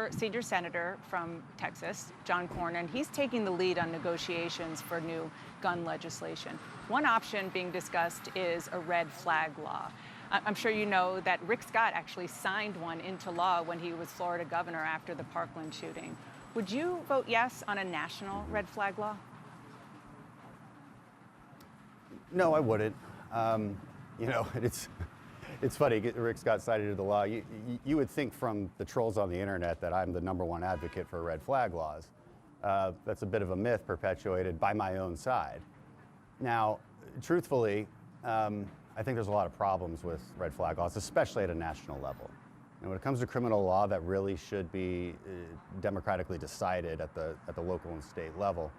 former senior senator from Texas, John Cornyn. He's taking the lead on negotiations for new gun legislation. One option being discussed is a red flag law. I'm sure you know that Rick Scott actually signed one into law when he was Florida governor after the Parkland shooting. Would you vote yes on a national red flag law? No, I wouldn't. It's funny, Rick Scott cited into the law. You would think from the trolls on the internet that I'm the #1 advocate for red flag laws. That's a bit of a myth perpetuated by my own side. Now, truthfully, I think there's a lot of problems with red flag laws, especially at a national level. And when it comes to criminal law, that really should be democratically decided at the local and state level.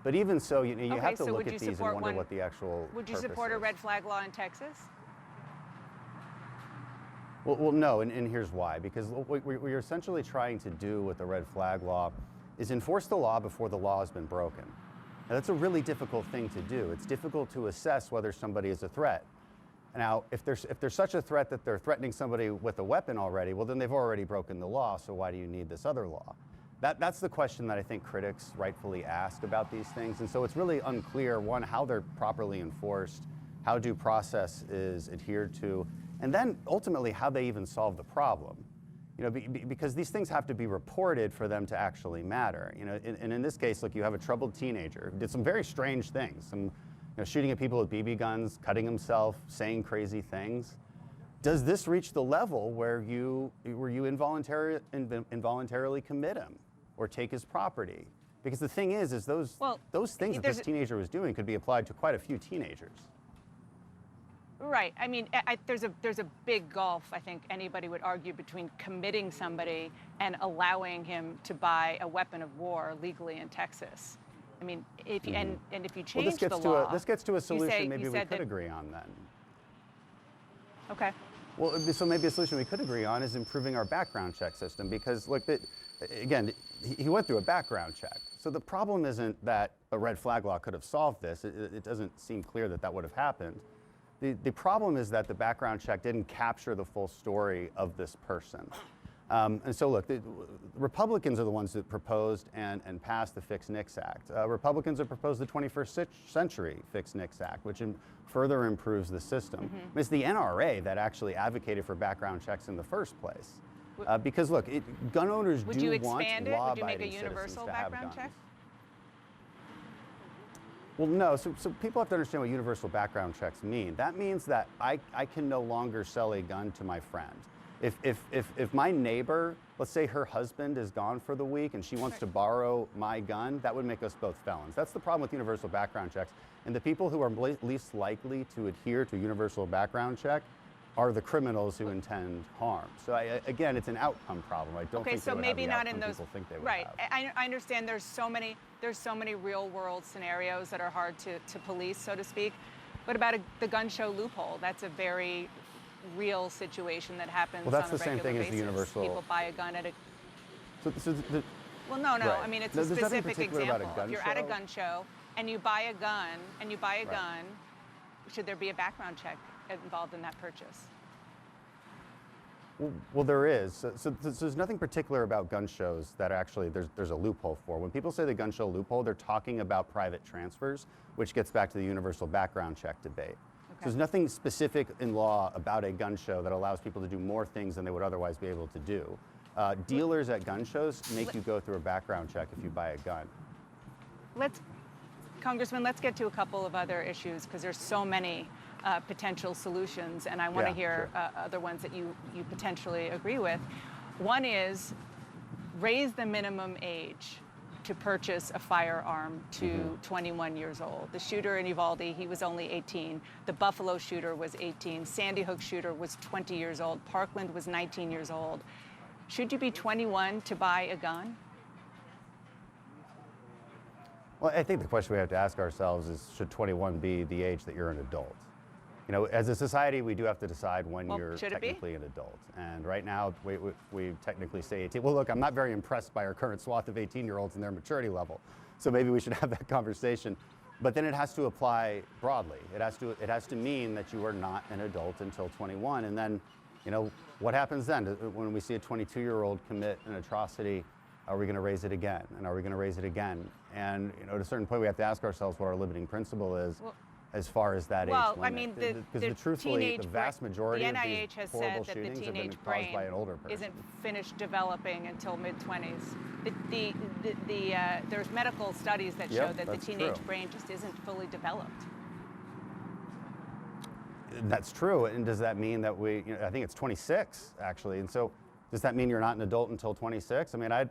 But even so, you have to look at these and wonder what the actual Would you support a red flag law in Texas? Well, no, and here's why. Because what we're essentially trying to do with the red flag law is enforce the law before the law has been broken. Now, that's a really difficult thing to do. It's difficult to assess whether somebody is a threat. Now, if there's such a threat that they're threatening somebody with a weapon already, well, then they've already broken the law, so why do you need this other law? That's the question that I think critics rightfully ask about these things. And so it's really unclear, one, how they're properly enforced, how due process is adhered to, and then ultimately how they even solve the problem. Because these things have to be reported for them to actually matter. And in this case, look, you have a troubled teenager who did some very strange things, shooting at people with BB guns, cutting himself, saying crazy things. Does this reach the level where you involuntarily commit him or take his property? Because the thing is those things that this teenager was doing could be applied to quite a few teenagers. Right. I mean, there's a big gulf, I think anybody would argue, between committing somebody and allowing him to buy a weapon of war legally in Texas. I mean, if you change the law, this gets to a solution maybe we could agree on then. Okay. Well, so maybe a solution we could agree on is improving our background check system, because look, again, he went through a background check. So the problem isn't that a red flag law could have solved this. It doesn't seem clear that would have happened. The problem is that the background check didn't capture the full story of this person. And so look, the Republicans are the ones that proposed and passed the Fix NICS Act. Republicans have proposed the 21st Century Fix NICS Act, which further improves the system. Mm-hmm. It's the NRA that actually advocated for background checks in the first place. Because look, gun owners do want law-abiding citizens to have guns. Would you expand it? Would you make a universal background check? Well, no. So people have to understand what universal background checks mean. That means that I can no longer sell a gun to my friend. If my neighbor, let's say her husband is gone for the week and she wants to borrow my gun, that would make us both felons. That's the problem with universal background checks. And the people who are least likely to adhere to a universal background check are the criminals who intend harm. So again, it's an outcome problem. I don't think they would have the outcome people think they would have. Right. I understand there's so many real world scenarios that are hard to police, so to speak. What about the gun show loophole? That's a very real situation that happens on a regular basis. Well, that's the same thing as the universal. People buy a gun at a... Well, no. Right. I mean, it's a specific example. If you're at a gun show and you buy a gun, should there be a background check involved in that purchase? Well, there is. So there's nothing particular about gun shows that actually there's a loophole for. When people say the gun show loophole, they're talking about private transfers, which gets back to the universal background check debate. Okay. So there's nothing specific in law about a gun show that allows people to do more things than they would otherwise be able to do. Dealers at gun shows make you go through a background check if you buy a gun. Congressman, let's get to a couple of other issues, because there's so many potential solutions, and I want to hear other ones that you potentially agree with. One is raise the minimum age to purchase a firearm to 21 years old. The shooter in Uvalde, he was only 18. The Buffalo shooter was 18. Sandy Hook shooter was 20 years old. Parkland was 19 years old. Should you be 21 to buy a gun? Well, I think the question we have to ask ourselves is, should 21 be the age that you're an adult? As a society, we do have to decide when you're technically an adult. And right now, we technically say 18. Well, look, I'm not very impressed by our current swath of 18-year-olds and their maturity level. So maybe we should have that conversation. But then it has to apply broadly. It has to mean that you are not an adult until 21. And then You know, what happens then when we see a 22-year-old commit an atrocity? Are we going to raise it again? And are we going to raise it again? And you know, at a certain point, we have to ask ourselves what our limiting principle is, as far as that age limit. Well, I mean, because truthfully, the vast majority of these horrible shootings have been caused by an older person. Isn't finished developing until mid-20s. There's medical studies that show that the teenage brain just isn't fully developed. That's true. And does that mean that I think it's 26 actually. And so does that mean you're not an adult until 26? I mean, I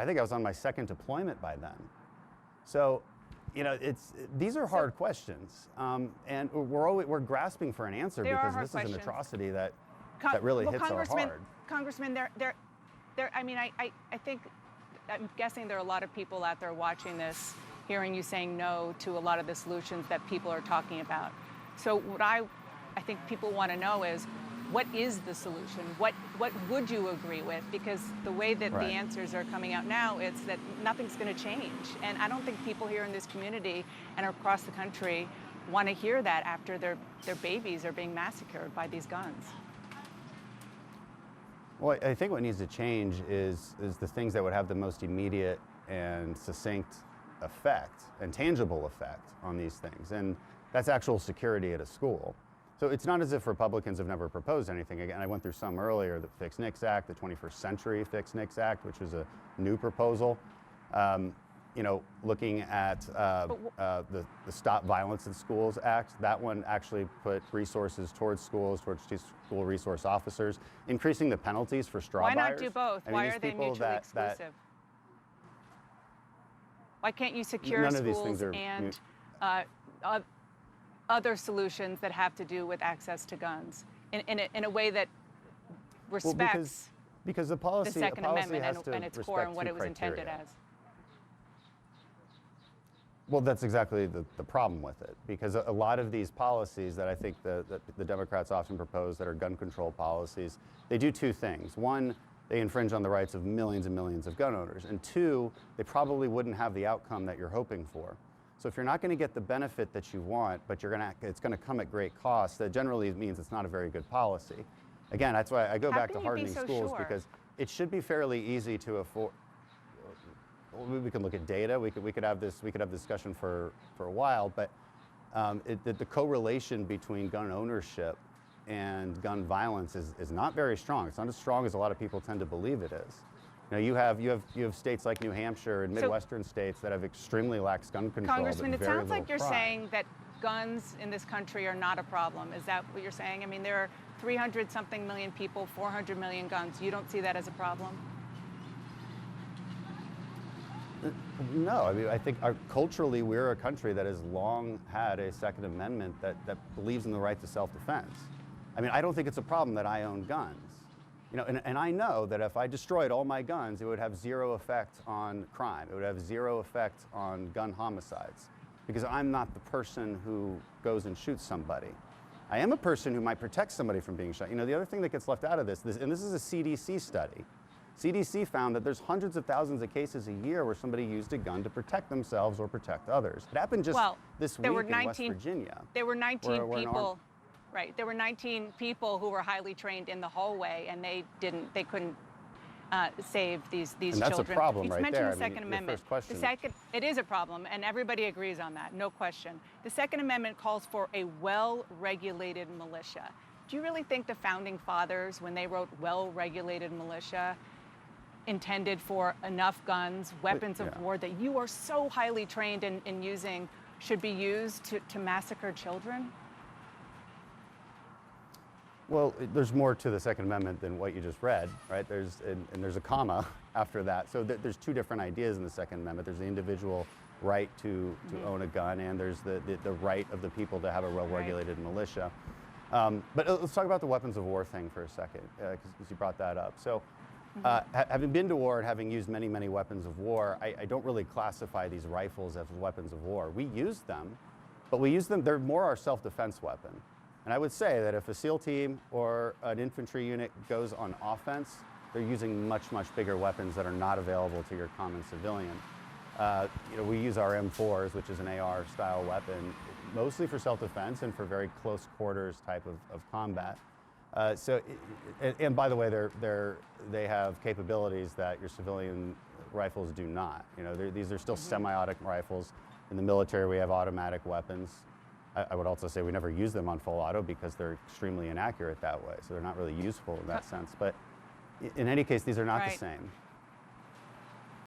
think I was on my second deployment by then. So, you know, these are hard questions. And we're grasping for an answer because this is an atrocity that really hits our heart. Congressman, I mean, I think, I'm guessing there are a lot of people out there watching this, hearing you saying no to a lot of the solutions that people are talking about. So what I think people want to know is, what is the solution? What would you agree with? Because the way that the answers are coming out now, it's that nothing's going to change. And I don't think people here in this community and across the country want to hear that after their babies are being massacred by these guns. Well, I think what needs to change is the things that would have the most immediate and succinct effect and tangible effect on these things. And that's actual security at a school. So it's not as if Republicans have never proposed anything. Again, I went through some earlier, the Fix NICS Act, the 21st Century Fix NICS Act, which was a new proposal. You know, looking at the Stop Violence in Schools Act, that one actually put resources towards schools, towards school resource officers, increasing the penalties for straw buyers. Why not do both? Why are they mutually exclusive? Why can't you secure schools and other solutions that have to do with access to guns in a way that respects because the policy, the Second Amendment and its core and what it was criteria. intended as? Well, that's exactly the problem with it, because a lot of these policies that I think the Democrats often propose that are gun control policies, they do two things. One, they infringe on the rights of millions and millions of gun owners. And two, they probably wouldn't have the outcome that you're hoping for. So if you're not going to get the benefit that you want, but it's going to come at great cost, that generally means it's not a very good policy. Again, that's why I go back to hardening schools, because it should be fairly easy to afford. We can look at data. We could have this discussion for a while, but the correlation between gun ownership and gun violence is not very strong. It's not as strong as a lot of people tend to believe it is. You know, you have states like New Hampshire and Midwestern states that have extremely lax gun control. Congressman, it sounds like you're saying that guns in this country are not a problem. Is that what you're saying? I mean, there are 300-something million people, 400 million guns. You don't see that as a problem? No, I mean, I think culturally we're a country that has long had a Second Amendment that believes in the right to self-defense. I mean, I don't think it's a problem that I own guns. You know, and I know that if I destroyed all my guns, it would have zero effect on crime. It would have zero effect on gun homicides, because I'm not the person who goes and shoots somebody. I am a person who might protect somebody from being shot. You know, the other thing that gets left out of this, and this is a CDC study. CDC found that there's hundreds of thousands of cases a year where somebody used a gun to protect themselves or protect others. It happened just this week in West Virginia. There were 19 people. Right, there were 19 people who were highly trained in the hallway, and they couldn't save these children. And that's a problem right there. You mentioned the Second Amendment. It is a problem, and everybody agrees on that, no question. The Second Amendment calls for a well-regulated militia. Do you really think the Founding Fathers, when they wrote well-regulated militia, intended for enough guns, weapons of war that you are so highly trained in using should be used to massacre children? Well, there's more to the Second Amendment than what you just read, right? There's a comma after that. So there's two different ideas in the Second Amendment. There's the individual right to own a gun, and there's the right of the people to have a well-regulated militia. But let's talk about the weapons of war thing for a second, because you brought that up. So having been to war and having used many, many weapons of war, I don't really classify these rifles as weapons of war. We use them, but we use them, they're more our self-defense weapon. And I would say that if a SEAL team or an infantry unit goes on offense, they're using much, much bigger weapons that are not available to your common civilian. You know, we use our M4s, which is an AR-style weapon, mostly for self-defense and for very close quarters type of combat. And by the way, they have capabilities that your civilian rifles do not. You know, these are still semi-automatic rifles. In the military, we have automatic weapons. I would also say we never use them on full auto because they're extremely inaccurate that way, so they're not really useful in that sense. But in any case, these are not the same.